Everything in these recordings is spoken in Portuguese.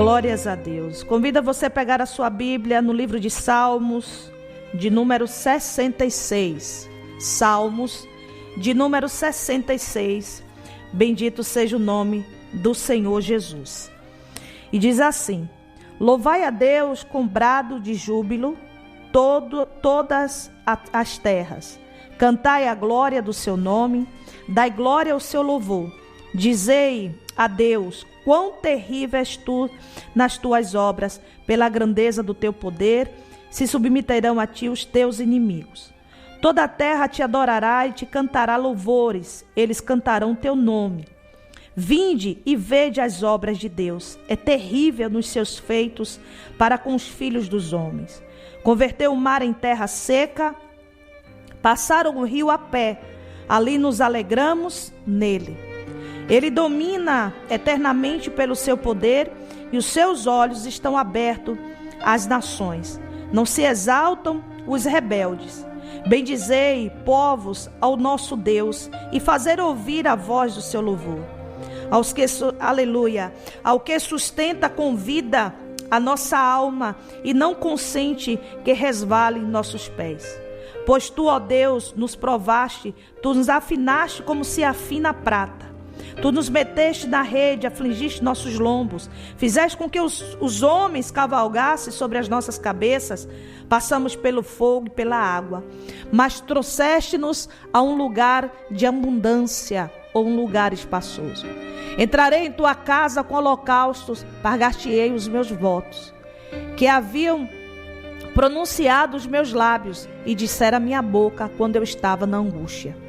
Glórias a Deus. Convido você a pegar a sua Bíblia no livro de Salmos, de número 66. Salmos, de número 66. Bendito seja o nome do Senhor Jesus. E diz assim: louvai a Deus com brado de júbilo, todas as terras. Cantai a glória do seu nome, dai glória ao seu louvor. Dizei a Deus, quão terrível és tu nas tuas obras, pela grandeza do teu poder, se submeterão a ti os teus inimigos. Toda a terra te adorará e te cantará louvores, eles cantarão teu nome. Vinde e vede as obras de Deus, é terrível nos seus feitos para com os filhos dos homens. Converteu o mar em terra seca, passaram o rio a pé, ali nos alegramos nele. Ele domina eternamente pelo seu poder e os seus olhos estão abertos às nações. Não se exaltam os rebeldes. Bendizei, povos, ao nosso Deus e fazer ouvir a voz do seu louvor. Aleluia, ao que sustenta com vida a nossa alma e não consente que resvale nossos pés. Pois tu, ó Deus, nos provaste, tu nos afinaste como se afina a prata. Tu nos meteste na rede, afligiste nossos lombos, fizeste com que os homens cavalgassem sobre as nossas cabeças. Passamos pelo fogo e pela água, mas trouxeste-nos a um lugar de abundância, ou um lugar espaçoso. Entrarei em tua casa com holocaustos, pagar-te-ei os meus votos, que haviam pronunciado os meus lábios, e dissera a minha boca quando eu estava na angústia.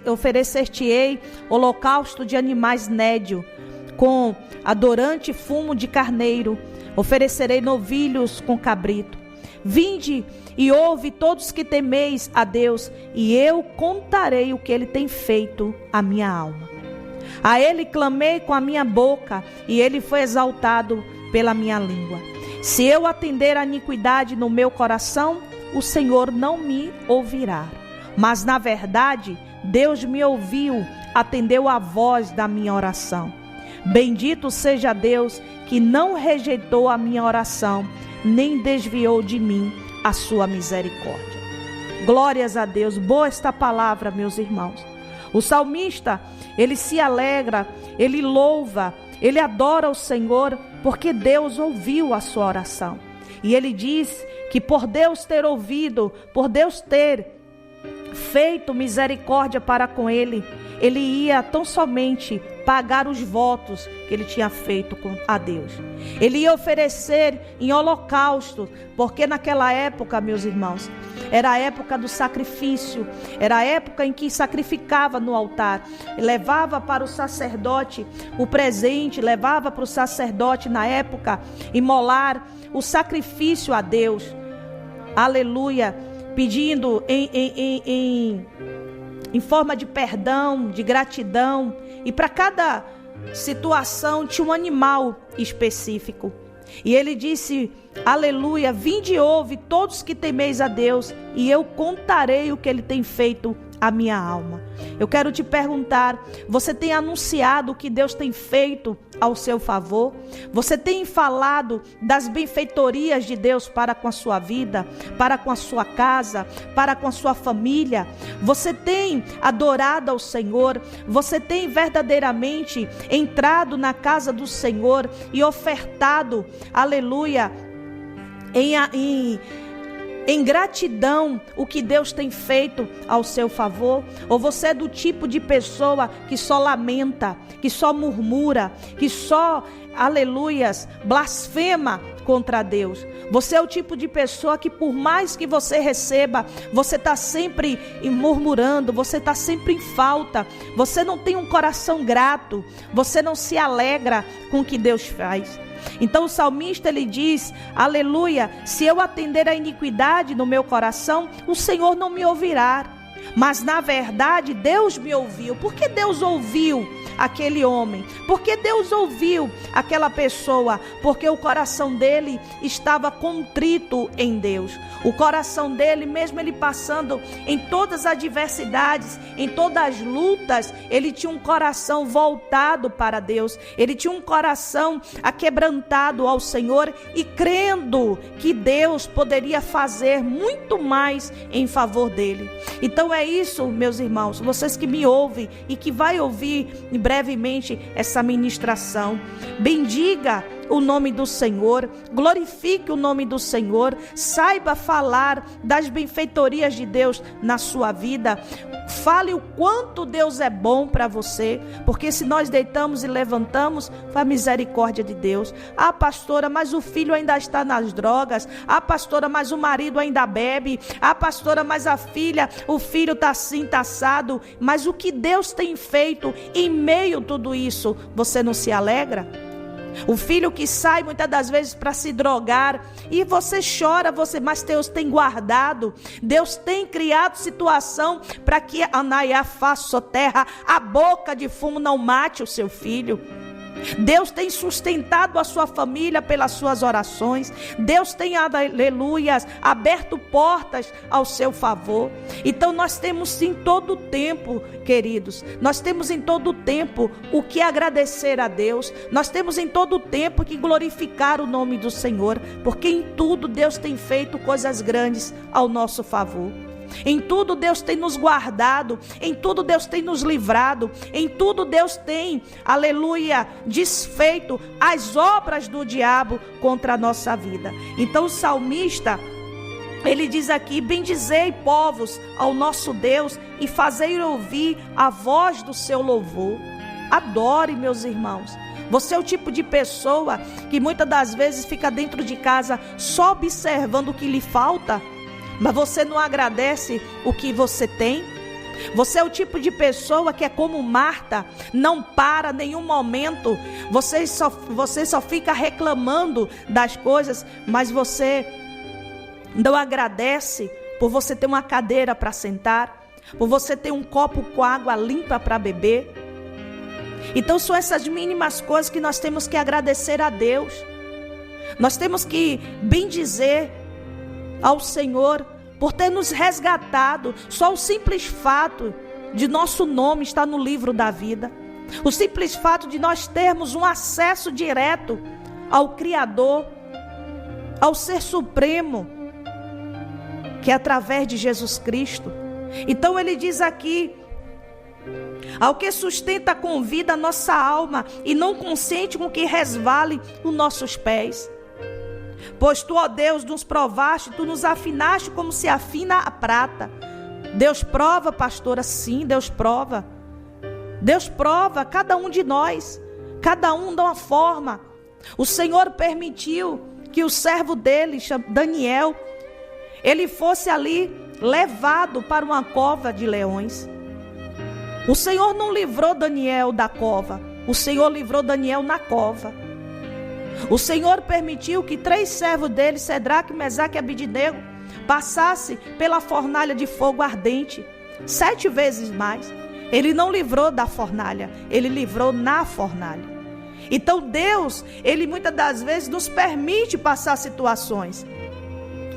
Oferecer-te-ei holocausto de animais nédio, com adorante fumo de carneiro. Oferecerei novilhos com cabrito. Vinde e ouve todos que temeis a Deus, e eu contarei o que ele tem feito à minha alma. A ele clamei com a minha boca, e ele foi exaltado pela minha língua. Se eu atender a iniquidade no meu coração, o Senhor não me ouvirá. Mas na verdade, Deus me ouviu, atendeu a voz da minha oração. Bendito seja Deus, que não rejeitou a minha oração, nem desviou de mim a sua misericórdia. Glórias a Deus. Boa esta palavra, meus irmãos. O salmista, ele se alegra, ele louva, ele adora o Senhor, porque Deus ouviu a sua oração. E ele diz que por Deus ter ouvido, por Deus ter feito misericórdia para com ele, ele ia tão somente pagar os votos que ele tinha feito a Deus. Ele ia oferecer em holocausto, porque naquela época, meus irmãos, era a época do sacrifício, era a época em que sacrificava no altar, levava para o sacerdote o presente, levava para o sacerdote na época imolar o sacrifício a Deus. Aleluia, pedindo em forma de perdão, de gratidão, e para cada situação tinha um animal específico. E ele disse, aleluia, vinde e ouve todos que temeis a Deus, e eu contarei o que ele tem feito à minha alma. Eu quero te perguntar, você tem anunciado o que Deus tem feito ao seu favor? Você tem falado das benfeitorias de Deus para com a sua vida, para com a sua casa, para com a sua família? Você tem adorado ao Senhor? Você tem verdadeiramente entrado na casa do Senhor e ofertado, aleluia, em gratidão o que Deus tem feito ao seu favor? Ou você é do tipo de pessoa que só lamenta, que só murmura, que só, aleluias, blasfema contra Deus? Você é o tipo de pessoa que por mais que você receba, você está sempre murmurando, você está sempre em falta, você não tem um coração grato, você não se alegra com o que Deus faz. Então o salmista, ele diz, aleluia, se eu atender a iniquidade no meu coração, o Senhor não me ouvirá. Mas na verdade Deus me ouviu. Por que Deus ouviu aquele homem? Porque Deus ouviu aquela pessoa, porque o coração dele estava contrito em Deus. O coração dele, mesmo ele passando em todas as adversidades, em todas as lutas, ele tinha um coração voltado para Deus. Ele tinha um coração aquebrantado ao Senhor e crendo que Deus poderia fazer muito mais em favor dele. Então é isso, meus irmãos, vocês que me ouvem e que vai ouvir brevemente essa ministração. Bendiga o nome do Senhor, glorifique o nome do Senhor, saiba falar das benfeitorias de Deus na sua vida. Fale o quanto Deus é bom para você, porque se nós deitamos e levantamos, foi a misericórdia de Deus. Ah, pastora, mas o filho ainda está nas drogas. Ah, pastora, mas o marido ainda bebe. Ah, pastora, mas a filha, o filho está assim, está assado. Mas o que Deus tem feito em meio a tudo isso, você não se alegra? O filho que sai muitas das vezes para se drogar e você chora, mas Deus tem guardado, Deus tem criado situação para que Anaiá faça terra, a boca de fumo não mate o seu filho. Deus tem sustentado a sua família pelas suas orações. Deus tem, aleluias, aberto portas ao seu favor. Então nós temos em todo o tempo, queridos, nós temos em todo o tempo o que agradecer a Deus. Nós temos em todo o tempo que glorificar o nome do Senhor, porque em tudo Deus tem feito coisas grandes ao nosso favor. Em tudo Deus tem nos guardado, em tudo Deus tem nos livrado, em tudo Deus tem, aleluia, desfeito as obras do diabo contra a nossa vida. Então o salmista, ele diz aqui: bendizei, povos, ao nosso Deus e fazei ouvir a voz do seu louvor. Adore, meus irmãos. Você é o tipo de pessoa que muitas das vezes fica dentro de casa só observando o que lhe falta, mas você não agradece o que você tem? Você é o tipo de pessoa que é como Marta, não para nenhum momento, você só fica reclamando das coisas, mas você não agradece por você ter uma cadeira para sentar, por você ter um copo com água limpa para beber. Então são essas mínimas coisas que nós temos que agradecer a Deus. Nós temos que bendizer ao Senhor por ter nos resgatado. Só o simples fato de nosso nome estar no livro da vida, o simples fato de nós termos um acesso direto ao Criador, ao Ser Supremo, que é através de Jesus Cristo. Então ele diz aqui: ao que sustenta com vida a nossa alma e não consente com que resvale os nossos pés. Pois tu, ó Deus, nos provaste, tu nos afinaste como se afina a prata. Deus prova, pastora, sim, Deus prova. Deus prova cada um de nós, cada um de uma forma. O Senhor permitiu que o servo dele, Daniel, ele fosse ali levado para uma cova de leões. O Senhor não livrou Daniel da cova, o Senhor livrou Daniel na cova. O Senhor permitiu que 3 servos dele, Sedraque, Mesaque e Abidnego, passassem pela fornalha de fogo ardente 7 vezes mais. Ele não livrou da fornalha, ele livrou na fornalha. Então Deus, ele muitas das vezes nos permite passar situações,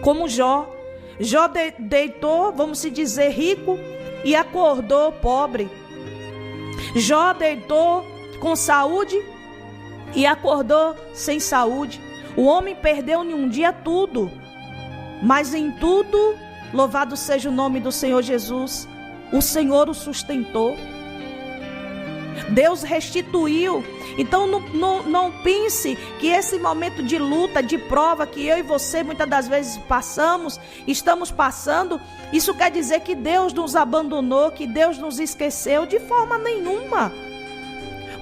como Jó. Jó deitou, vamos se dizer, rico e acordou pobre. Jó deitou com saúde e acordou sem saúde. O homem perdeu em um dia tudo, mas em tudo, louvado seja o nome do Senhor Jesus, o Senhor o sustentou. Deus restituiu. Então não pense que esse momento de luta, de prova que eu e você muitas das vezes estamos passando, isso quer dizer que Deus nos abandonou, que Deus nos esqueceu. De forma nenhuma.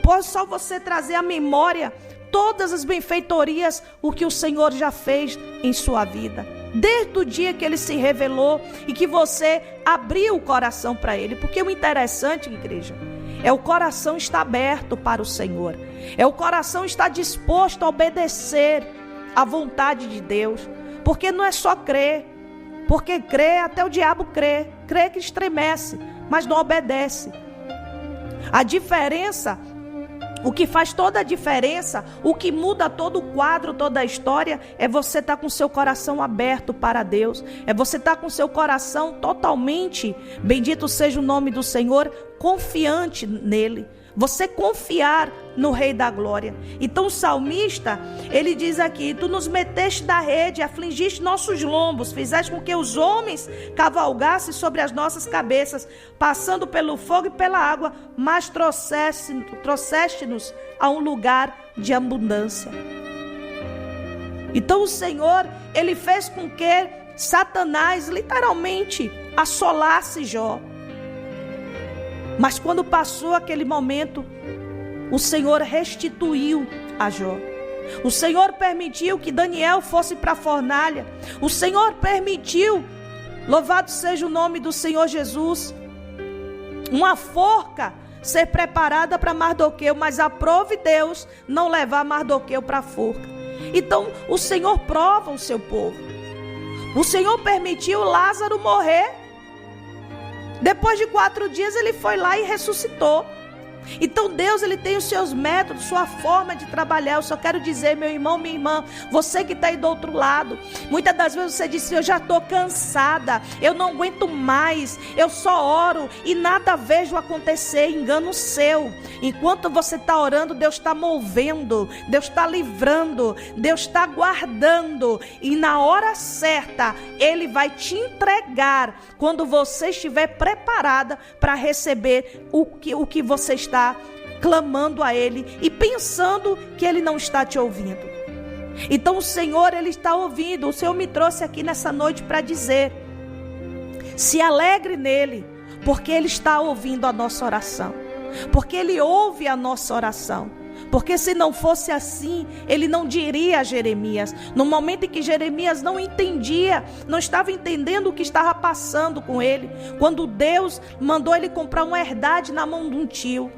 Pode só você trazer à memória todas as benfeitorias, o que o Senhor já fez em sua vida, desde o dia que Ele se revelou e que você abriu o coração para Ele. Porque o interessante, igreja, é o coração estar aberto para o Senhor, é o coração estar disposto a obedecer à vontade de Deus. Porque não é só crer, porque crer, até o diabo crê que estremece, mas não obedece. A diferença O que faz toda a diferença, o que muda todo o quadro, toda a história, é você estar com seu coração aberto para Deus. É você estar com seu coração totalmente, bendito seja o nome do Senhor, confiante nele. Você confiar no Rei da Glória. Então o salmista, ele diz aqui: tu nos meteste da rede, afligiste nossos lombos, fizeste com que os homens cavalgassem sobre as nossas cabeças, passando pelo fogo e pela água, mas trouxeste-nos a um lugar de abundância. Então o Senhor, ele fez com que Satanás literalmente assolasse Jó. Mas quando passou aquele momento, o Senhor restituiu a Jó. O Senhor permitiu que Daniel fosse para a fornalha. O Senhor permitiu, louvado seja o nome do Senhor Jesus, uma forca ser preparada para Mardoqueu, mas aprove Deus não levar Mardoqueu para a forca. Então o Senhor prova o seu povo. O Senhor permitiu Lázaro morrer. Depois de 4 dias ele foi lá e ressuscitou. Então Deus, ele tem os seus métodos, sua forma de trabalhar. Eu só quero dizer, meu irmão, minha irmã, você que está aí do outro lado, muitas das vezes você disse: eu já estou cansada, eu não aguento mais, eu só oro e nada vejo acontecer. Engano seu. Enquanto você está orando, Deus está movendo, Deus está livrando, Deus está guardando, e na hora certa Ele vai te entregar, quando você estiver preparada para receber o que você está clamando a Ele e pensando que Ele não está te ouvindo. Então o Senhor, Ele está ouvindo. O Senhor me trouxe aqui nessa noite para dizer: se alegre nele, porque Ele está ouvindo a nossa oração, porque Ele ouve a nossa oração. Porque se não fosse assim, Ele não diria a Jeremias, no momento em que Jeremias não entendia, não estava entendendo o que estava passando com ele, quando Deus mandou ele comprar uma herdade na mão de um tio.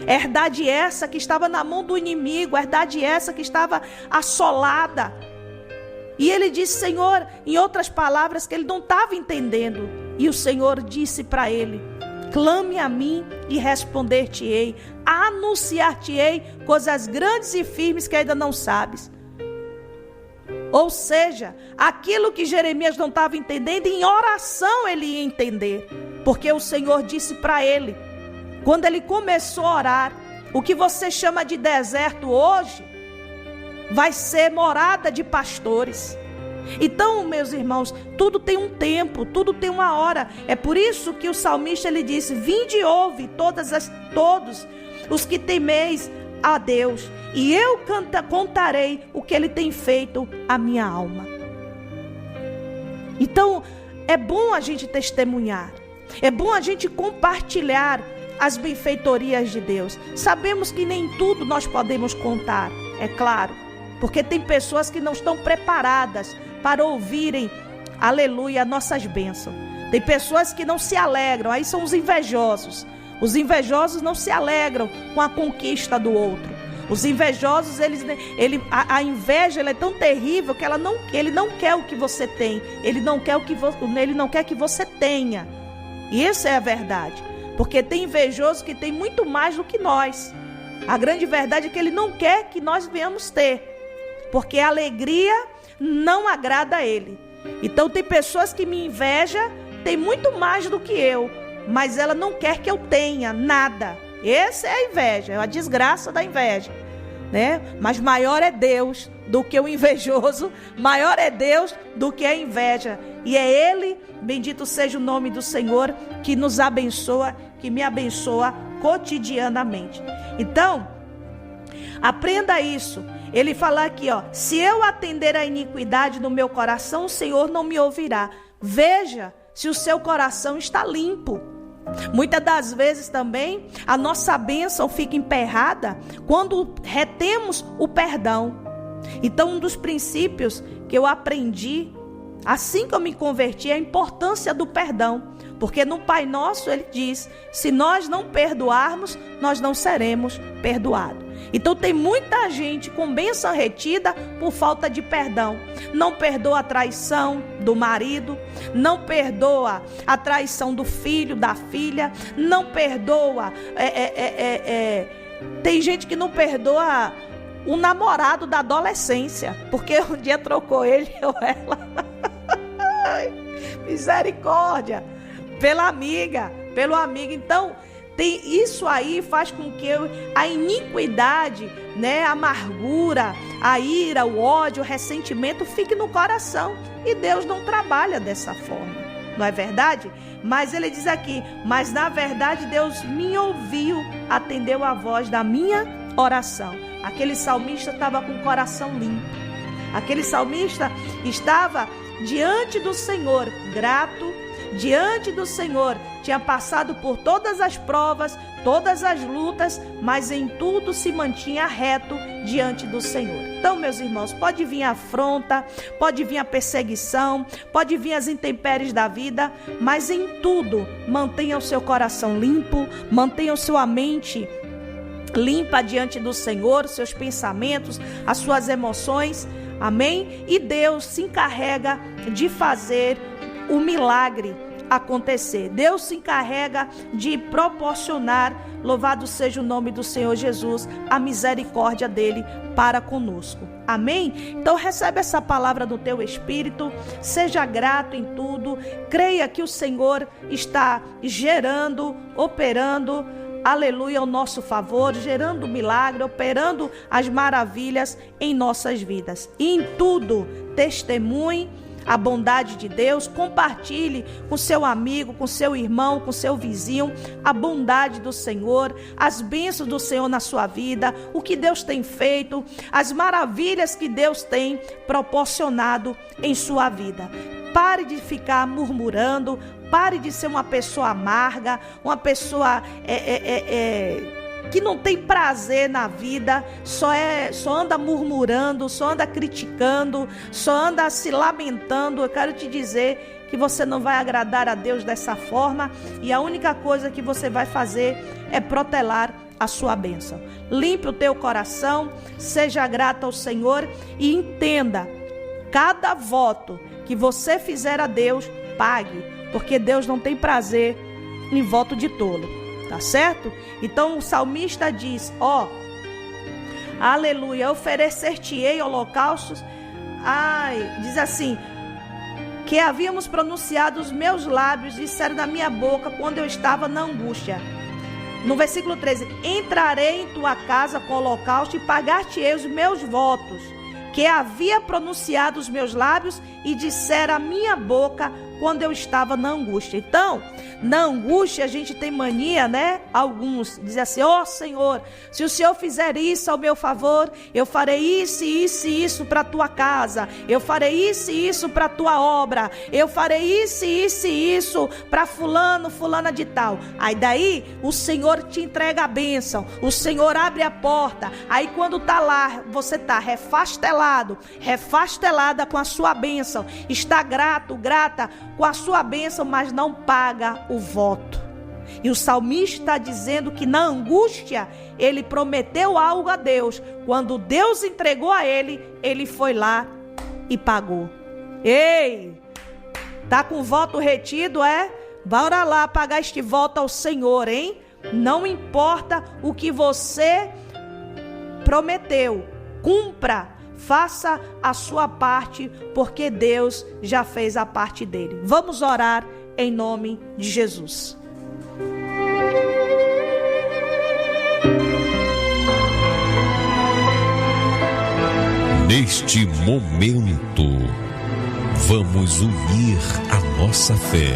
Herdade essa que estava na mão do inimigo, herdade essa que estava assolada. E ele disse, Senhor, em outras palavras, que ele não estava entendendo. E o Senhor disse para ele: clame a mim e responder-te-ei, anunciar-te-ei coisas grandes e firmes que ainda não sabes. Ou seja, aquilo que Jeremias não estava entendendo, em oração ele ia entender, porque o Senhor disse para ele, quando ele começou a orar: o que você chama de deserto hoje vai ser morada de pastores. Então, meus irmãos, tudo tem um tempo, tudo tem uma hora. É por isso que o salmista, ele disse: vinde e ouve todos os que temeis a Deus, e eu contarei o que Ele tem feito à minha alma. Então, é bom a gente testemunhar, é bom a gente compartilhar as benfeitorias de Deus. Sabemos que nem tudo nós podemos contar, é claro, porque tem pessoas que não estão preparadas para ouvirem, aleluia, nossas bênçãos. Tem pessoas que não se alegram, aí são os invejosos. Os invejosos não se alegram com a conquista do outro. Os invejosos, a inveja, ela é tão terrível que ele não quer o que você tem. Ele não quer que você tenha. E essa é a verdade. Porque tem invejoso que tem muito mais do que nós. A grande verdade é que ele não quer que nós venhamos ter. Porque a alegria não agrada a ele. Então tem pessoas que me invejam, tem muito mais do que eu, mas ela não quer que eu tenha nada. Essa é a inveja, é a desgraça da inveja, né? Mas maior é Deus do que o invejoso, maior é Deus do que a inveja. E é Ele, bendito seja o nome do Senhor, que nos abençoa, que me abençoa cotidianamente. Então, aprenda isso. Ele fala aqui, se eu atender a iniquidade no meu coração, o Senhor não me ouvirá. Veja se o seu coração está limpo. Muitas das vezes também a nossa bênção fica emperrada quando retemos o perdão. Então, um dos princípios que eu aprendi assim que eu me converti é a importância do perdão. Porque no Pai Nosso ele diz: se nós não perdoarmos, nós não seremos perdoados. Então tem muita gente com bênção retida por falta de perdão. Não perdoa a traição do marido, não perdoa a traição do filho, da filha, não perdoa Tem gente que não perdoa o namorado da adolescência, porque um dia trocou ele ou ela. Misericórdia. Pela amiga, pelo amigo. Então, isso aí faz com que a iniquidade, né, a amargura, a ira, o ódio, o ressentimento fique no coração. E Deus não trabalha dessa forma, não é verdade? Mas ele diz aqui, mas na verdade Deus me ouviu, atendeu a voz da minha oração. Aquele salmista estava com o coração limpo. Aquele salmista estava diante do Senhor, grato, diante do Senhor, tinha passado por todas as provas, todas as lutas, mas em tudo se mantinha reto diante do Senhor. Então, meus irmãos, pode vir a afronta, pode vir a perseguição, pode vir as intempéries da vida, mas em tudo mantenha o seu coração limpo, mantenha sua mente limpa diante do Senhor, seus pensamentos, as suas emoções, amém? E Deus se encarrega de fazer o milagre acontecer. Deus se encarrega de proporcionar, louvado seja o nome do Senhor Jesus, a misericórdia dele para conosco. Amém? Então recebe essa palavra do teu espírito, seja grato em tudo, creia que o Senhor está gerando, operando, aleluia, ao nosso favor, gerando milagre, operando as maravilhas em nossas vidas. E em tudo, testemunhe a bondade de Deus, compartilhe com seu amigo, com seu irmão, com seu vizinho, a bondade do Senhor, as bênçãos do Senhor na sua vida, o que Deus tem feito, as maravilhas que Deus tem proporcionado em sua vida. Pare de ficar murmurando, pare de ser uma pessoa amarga, uma pessoa que não tem prazer na vida, só anda murmurando, só anda criticando, só anda se lamentando. Eu quero te dizer que você não vai agradar a Deus dessa forma, e a única coisa que você vai fazer é protelar a sua bênção. Limpe o teu coração, seja grato ao Senhor e entenda, cada voto que você fizer a Deus, pague, porque Deus não tem prazer em voto de tolo. Tá certo? Então o salmista diz, aleluia, oferecer-te-ei holocaustos. Diz assim, que havíamos pronunciado os meus lábios, disseram na minha boca quando eu estava na angústia. No versículo 13, entrarei em tua casa com holocausto e pagar-te-ei os meus votos, que havia pronunciado os meus lábios e dissera a minha boca quando eu estava na angústia. Então, na angústia a gente tem mania, né? Alguns dizem assim, Senhor, se o Senhor fizer isso ao meu favor, eu farei isso, isso e isso para a tua casa, eu farei isso e isso para a tua obra, eu farei isso, isso e isso para fulano, fulana de tal. Aí daí o Senhor te entrega a bênção, o Senhor abre a porta, aí quando tá lá, você tá refastelada com a sua bênção, está grato, grata com a sua bênção, mas não paga o voto. E o salmista está dizendo que na angústia ele prometeu algo a Deus. Quando Deus entregou a ele, ele foi lá e pagou. Ei, tá com voto retido, Bora lá pagar este voto ao Senhor, hein? Não importa o que você prometeu, cumpra. Faça a sua parte, porque Deus já fez a parte dele. Vamos orar em nome de Jesus. Neste momento, vamos unir a nossa fé.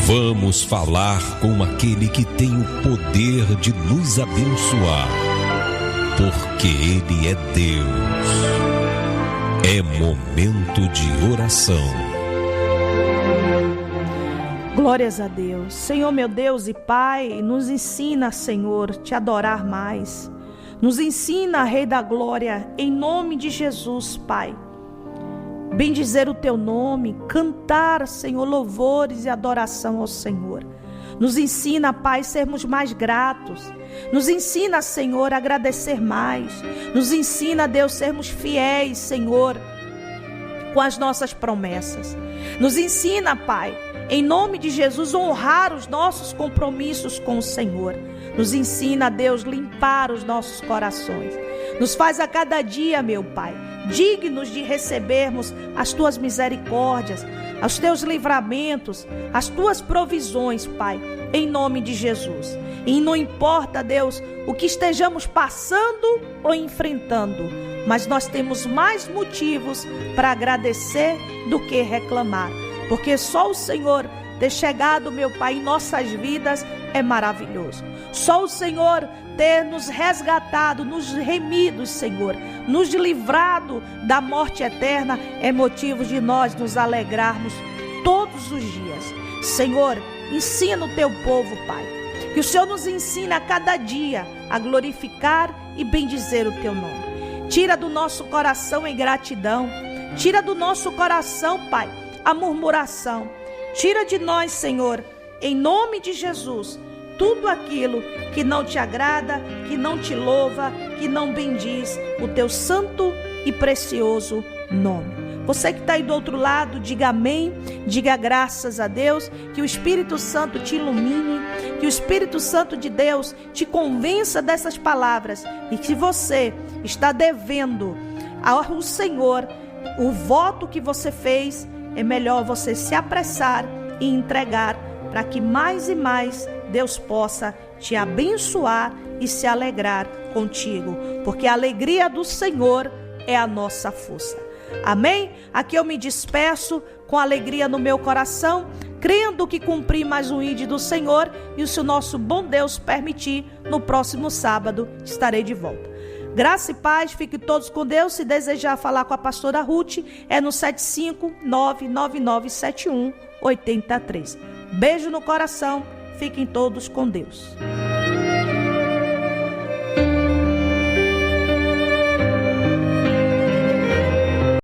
Vamos falar com aquele que tem o poder de nos abençoar. Porque Ele é Deus. É momento de oração. Glórias a Deus. Senhor, meu Deus e Pai, nos ensina, Senhor, te adorar mais. Nos ensina, Rei da Glória, em nome de Jesus, Pai. Bendizer o teu nome, cantar, Senhor, louvores e adoração ao Senhor. Nos ensina, Pai, sermos mais gratos. Nos ensina, Senhor, a agradecer mais. Nos ensina, Deus, sermos fiéis, Senhor, com as nossas promessas. Nos ensina, Pai, em nome de Jesus, honrar os nossos compromissos com o Senhor. Nos ensina, Deus, limpar os nossos corações. Nos faz a cada dia, meu Pai, dignos de recebermos as Tuas misericórdias, os Teus livramentos, as Tuas provisões, Pai, em nome de Jesus. E não importa, Deus, o que estejamos passando ou enfrentando, mas nós temos mais motivos para agradecer do que reclamar, porque só o Senhor ter chegado, meu Pai, em nossas vidas é maravilhoso. Só o Senhor ter nos resgatado, nos remido, Senhor, nos livrado da morte eterna é motivo de nós nos alegrarmos todos os dias. Senhor, ensina o Teu povo, Pai, que o Senhor nos ensina a cada dia a glorificar e bendizer o Teu nome. Tira do nosso coração a ingratidão, tira do nosso coração, Pai, a murmuração. Tira de nós, Senhor, em nome de Jesus, tudo aquilo que não Te agrada, que não Te louva, que não bendiz o Teu santo e precioso nome. Você que está aí do outro lado, diga amém, diga graças a Deus, que o Espírito Santo te ilumine, que o Espírito Santo de Deus te convença dessas palavras e que você está devendo ao Senhor o voto que você fez, é melhor você se apressar e entregar para que mais e mais Deus possa te abençoar e se alegrar contigo, porque a alegria do Senhor é a nossa força. Amém? Aqui eu me despeço com alegria no meu coração, crendo que cumpri mais um ID do Senhor, e se o nosso bom Deus permitir, no próximo sábado estarei de volta. Graça e paz, fiquem todos com Deus. Se desejar falar com a pastora Ruth, é no 75999718013. Beijo no coração, fiquem todos com Deus.